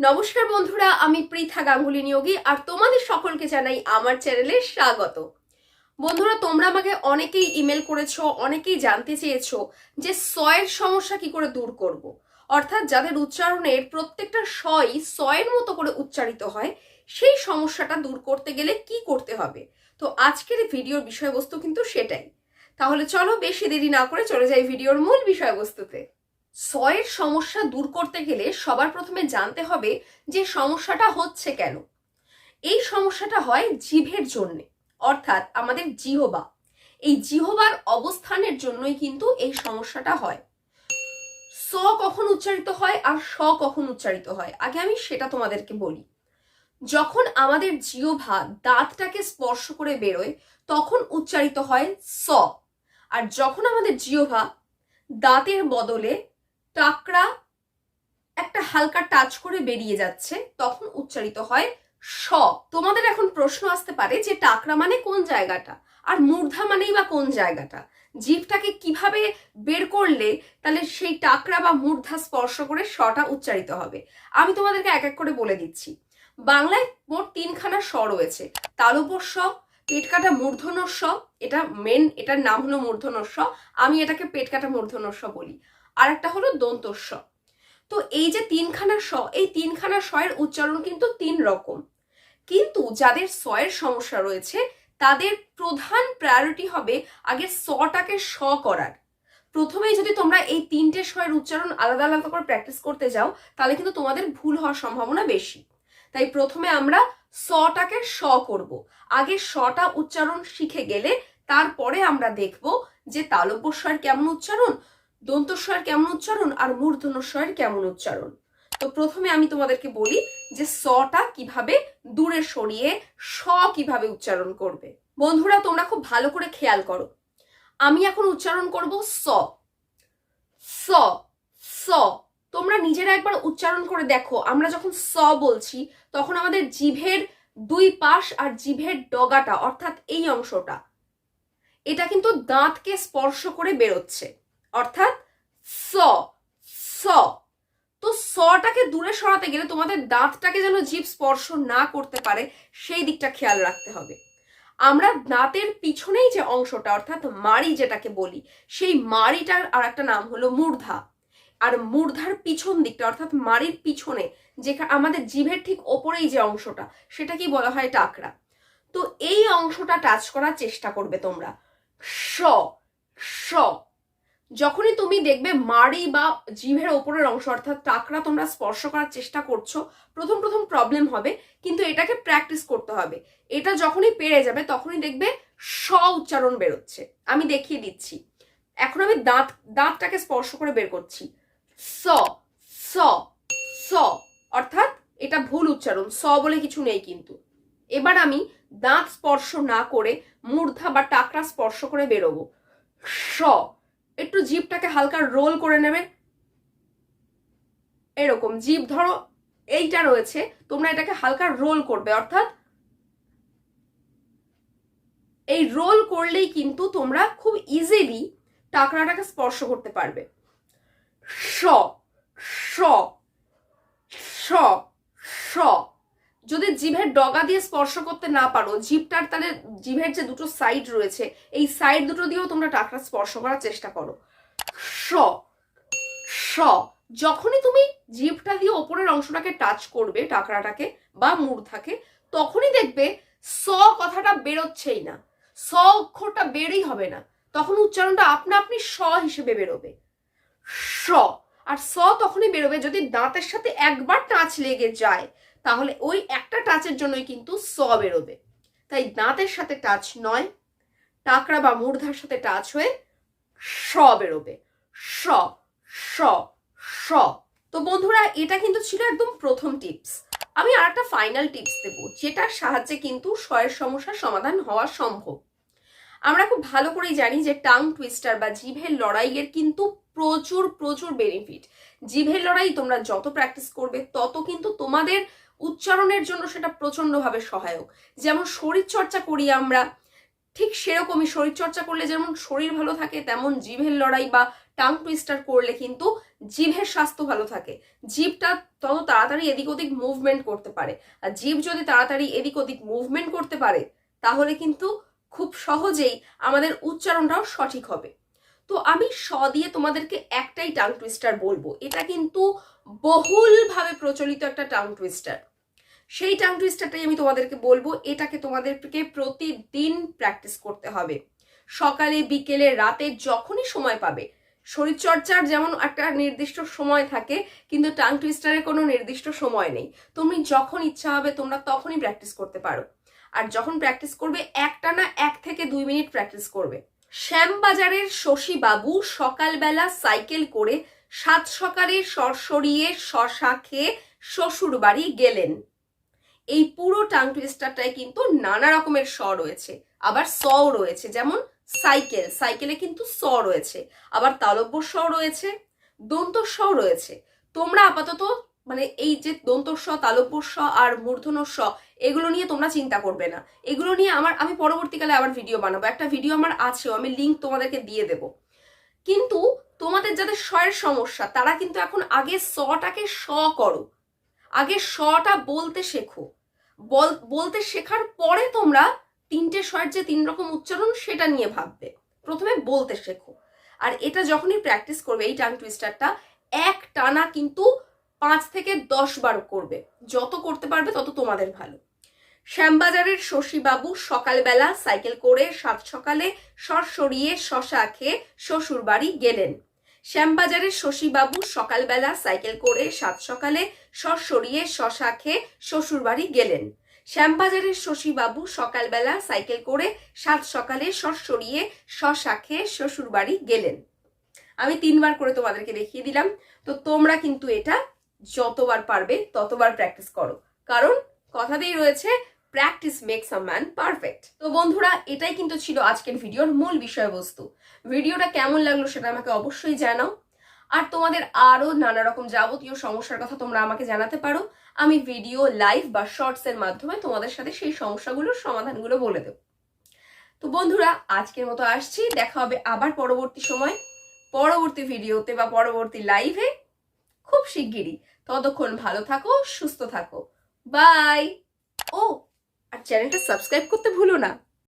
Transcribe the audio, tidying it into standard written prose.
নমস্কার বন্ধুরা, আমি পৃথা গাঙ্গুলি নিয়োগী আর তোমাদের সকলকে জানাই আমার চ্যানেলে স্বাগত। বন্ধুরা, তোমরা আমাকে অনেকেই ইমেল করেছো, অনেকেই জানতে চেয়েছো যে এর সমস্যা কি করে দূর করব। অর্থাৎ যাদের উচ্চারণের প্রত্যেকটা স্বই এর মতো করে উচ্চারিত হয়, সেই সমস্যাটা দূর করতে গেলে কি করতে হবে। তো আজকের ভিডিওর বিষয়বস্তু কিন্তু সেটাই। তাহলে চলো বেশি দেরি না করে চলে যাই ভিডিওর মূল বিষয়বস্তুতে। এর সমস্যা দূর করতে গেলে সবার প্রথমে জানতে হবে যে সমস্যাটা হচ্ছে কেন। এই সমস্যাটা হয় জিভের জন্যে, অর্থাৎ আমাদের জিহবা। এই জিহবার অবস্থানের জন্যই কিন্তু এই সমস্যাটা হয়। কখন উচ্চারিত হয় আর কখন উচ্চারিত হয়, আগে আমি সেটা তোমাদেরকে বলি। যখন আমাদের জিহ্বা দাঁতটাকে স্পর্শ করে বেরোয় তখন উচ্চারিত হয় আর যখন আমাদের জিহ্বা দাঁতের বদলে টাকরা একটা হালকা টাচ করে বেরিয়ে যাচ্ছে তখন উচ্চারিত হয় স। তোমাদের এখন প্রশ্ন আসতে পারে যে টাকরা মানে কোন জায়গাটা আর মূর্ধা মানেই বা কোন জায়গাটা, জিভটাকে কিভাবে বের করলে তাহলে সেই টাকরা বা মূর্ধা স্পর্শ করে সটা উচ্চারিত হবে। আমি তোমাদেরকে এক এক করে বলে দিচ্ছি। বাংলায় মোট তিনখানা স রয়েছে। তালব্য স, পেট কাটা মূর্ধন্য স, এটা মেন, এটার নাম হলো মূর্ধন্য স, আমি এটাকে পেট কাটা মূর্ধন্য স বলি। আর একটা হলো দন্ত স। তো এই যে তিনখানা স, এই তিনখানা স এর উচ্চারণ কিন্তু তিন রকম। কিন্তু যাদের এর সমস্যা রয়েছে তাদের প্রধান প্রায়োরিটি হবে আগে টাকে স করার। প্রথমেই যদি তোমরা এই তিনটে স এর উচ্চারণ আলাদা আলাদা করে প্র্যাকটিস করতে যাও তাহলে কিন্তু তোমাদের ভুল হওয়ার সম্ভাবনা বেশি। তাই প্রথমে আমরা টাকে স করব। আগে টা উচ্চারণ শিখে গেলে তারপরে আমরা দেখব যে তালব্য স এর কেমন উচ্চারণ, দন্ত স এর কেমন উচ্চারণ আর মূর্ধন্য স এর কেমন উচ্চারণ। তো প্রথমে আমি তোমাদেরকে বলি যে টা কিভাবে দূরে সরিয়ে স কিভাবে উচ্চারণ করবে। বন্ধুরা, তোমরা খুব ভালো করে খেয়াল করো। আমি এখন উচ্চারণ করব স স স। তোমরা নিজেরা একবার উচ্চারণ করে দেখো, আমরা যখন স বলছি তখন আমাদের জিভের দুই পাশ আর জিভের ডগাটা অর্থাৎ এই অংশটা এটা কিন্তু দাঁতকে স্পর্শ করে বেরোচ্ছে, অর্থাৎ স স। তো টাকে দূরে সরাতে গেলে তোমাদের দাঁতটাকে যেন জিভ স্পর্শ না করতে পারে সেই দিকটা খেয়াল রাখতে হবে। আমরা দাঁতের পিছনেই যে অংশটা অর্থাৎ মাড়ি যেটাকে বলি, সেই মাড়িটার আর একটা নাম হলো মূর্ধা। আর মূর্ধার পিছন দিকটা অর্থাৎ মাড়ির পিছনে যেখানে আমাদের জিভের ঠিক ওপরেই যে অংশটা সেটাকে বলা হয় টাকরা। তো এই অংশটা টাচ করার চেষ্টা করবে তোমরা। স স। যখনই তুমি দেখবে মাড়ি বা জিভের ওপরের অংশ অর্থাৎ টাকরা তোমরা স্পর্শ করার চেষ্টা করছো, প্রথম প্রথম প্রবলেম হবে, কিন্তু এটাকে প্র্যাকটিস করতে হবে। এটা যখনই পেরে যাবে তখনই দেখবে স উচ্চারণ বেরোচ্ছে। আমি দেখিয়ে দিচ্ছি। এখন আমি দাঁতটাকে স্পর্শ করে বের করছি। স স স, অর্থাৎ এটা ভুল উচ্চারণ, স বলে কিছু নেই কিন্তু। এবার আমি দাঁত স্পর্শ না করে মূর্ধা বা টাকরা স্পর্শ করে বেরোবো। স। একটু জিভটাকে হালকা রোল করে নেবে, এরকম জিভ ধরো এইটা রয়েছে, তোমরা এটাকে হালকা রোল করবে, অর্থাৎ এই রোল করলেই কিন্তু তোমরা খুব ইজিলি টাকরাটাকে স্পর্শ করতে পারবে। স স স স। যদি জিভের ডগা দিয়ে স্পর্শ করতে না পারো, জিভটার তাহলে জিভের যে দুটো সাইড রয়েছে এই সাইড দুটো দিয়েও তোমরা টাকরা স্পর্শ করার চেষ্টা করো। স স। যখনই তুমি জিভটা দিয়ে ওপরের অংশটাকে টাচ করবে টাকরাটাকে বা মূর্ধাকে, তখনই দেখবে স কথাটা বেরোচ্ছেই না, স অক্ষরটা বেরই হবে না, তখন উচ্চারণটা আপনা আপনি স হিসেবে বেরোবে। স। আর স তখনই বেরোবে যদি দাঁতের সাথে একবার টাচ লেগে যায়, তাহলে ওই একটা টাচের জন্যই কিন্তু স বেরোবে। তাই দাঁতের সাথে টাচ নয়, টাকরা বা মূর্ধার সাথে টাচ হয়ে স বেরোবে। স স স। তো বন্ধুরা, এটা কিন্তু ছিল একদম প্রথম টিপস। আমি আর একটা ফাইনাল টিপস দেবো যেটার সাহায্যে কিন্তু এর সমস্যার সমাধান হওয়া সম্ভব। আমরা খুব ভালো করেই জানি যে টাং টুইস্টার বা জিভের লড়াইয়ের কিন্তু প্রচুর প্রচুর বেনিফিট। জিভের লড়াই তোমরা যত প্র্যাকটিস করবে তত কিন্তু তোমাদের উচ্চারণের জন্য সেটা প্রচন্ডভাবে সহায়ক। যেমন শরীর চর্চা করি আমরা, ঠিক সেরকমই শরীর চর্চা করলে যেমন শরীর ভালো থাকে, তেমন জিভের লড়াই বা টাং টুইস্টার করলে কিন্তু জিভের স্বাস্থ্য ভালো থাকে, জিভটা তত তাড়াতাড়ি এদিক ওদিক মুভমেন্ট করতে পারে। আর জিভ যদি তাড়াতাড়ি এদিক ওদিক মুভমেন্ট করতে পারে তাহলে কিন্তু খুব সহজেই আমাদের উচ্চারণটাও সঠিক হবে। তো আমি দিয়ে তোমাদেরকে একটাই টাং টুইস্টার বলবো, এটা কিন্তু বহুলভাবে প্রচলিত একটা টাং টুইস্টার। সেই টাং টুইস্টারটাই আমি তোমাদেরকে বলবো। এটাকে তোমাদেরকে প্রতিদিন প্র্যাকটিস করতে হবে, সকালে বিকেলে রাতে যখনই সময় পাবে। শরীরচর্চার যেমন একটা নির্দিষ্ট সময় থাকে, কিন্তু টাং টুইস্টারের কোনো নির্দিষ্ট সময় নেই। তুমি যখন ইচ্ছা হবে তোমরা তখনই প্র্যাকটিস করতে পারো। আর যখন প্র্যাকটিস করবে একটানা 1 থেকে 2 মিনিট প্র্যাকটিস করবে। শ্যামবাজারের শশী বাবু সকালবেলা সাইকেল করে 7 সকালে সরসরিয়ে শশা খেয়ে শ্বশুর বাড়ি গেলেন। এই পুরো টাং টুইস্টারটায় কিন্তু নানা রকমের স রয়েছে, আবার সও রয়েছে। যেমন সাইকেল, সাইকেলে কিন্তু স রয়েছে, আবার তালব্য স রয়েছে, দন্ত স রয়েছে। তোমরা আপাতত মানে এই যে দন্ত স, তালব্য স আর মূর্ধন্য স, এগুলো নিয়ে তোমরা চিন্তা করবে না। এগুলো নিয়ে আমি পরবর্তীকালে আবার ভিডিও বানাবো, একটা ভিডিও আমার আছেও, আমি লিঙ্ক তোমাদেরকে দিয়ে দেব। কিন্তু তোমাদের যাদের স্বয়ের সমস্যা তারা কিন্তু এখন আগে সটাকে স করো, আগে সটা বলতে শেখো। বলতে শেখার পরে তোমরা 3টে স্বরের যে 3 রকম উচ্চারণ সেটা নিয়ে ভাববে। প্রথমে বলতে শেখো। আর এটা যখনই প্র্যাকটিস করবে এই টাং টুইস্টারটা এক টানা কিন্তু 5 থেকে 10 বার করবে। যত করতে পারবে তত তোমাদের ভালো। শ্যামবাজারের শশীবাবু সকালবেলা সাইকেল করে 7 সকালে সরসরিয়ে শশা খেয়ে শ্বশুর বাড়ি গেলেন। শ্যামবাজারের শশীবাবু সকালবেলা সাইকেল করে 7 সকালে সরসরিয়ে শশা খেয়ে শ্বশুর বাড়ি গেলেন। শ্যামবাজারের শশীবাবু সকালবেলা সাইকেল করে 7 সকালে সরসরিয়ে শশা খেয়ে শ্বশুর বাড়ি গেলেন। আমি 3 বার করে তোমাদেরকে দেখিয়ে দিলাম। তো তোমরা কিন্তু এটা যতবার পারবে ততবার প্র্যাকটিস করো, কারণ কথাতেই রয়েছে practice makes a man perfect. তো বন্ধুরা, এটাই কিন্তু ছিল আজকের ভিডিওর মূল বিষয়বস্তু। ভিডিওটা কেমন লাগলো সেটা আমাকে অবশ্যই জানাও। আর তোমাদের আরো নানা রকম যাবতীয় সমস্যার কথা তোমরা আমাকে জানাতে পারো। আমি ভিডিও, লাইভ বা শর্টস এর মাধ্যমে তোমাদের সাথে সেই সমস্যাগুলোর সমাধানগুলো বলে দেব। তো বন্ধুরা, আজকের মতো আসছি। দেখা হবে আবার পরবর্তী সময়, পরবর্তী ভিডিওতে বা পরবর্তী লাইভে খুব শিগগিরই। ততক্ষণ ভালো থাকো, সুস্থ থাকো। বাই। ও, আর চ্যানেলটা সাবস্ক্রাইব করতে ভুলো না।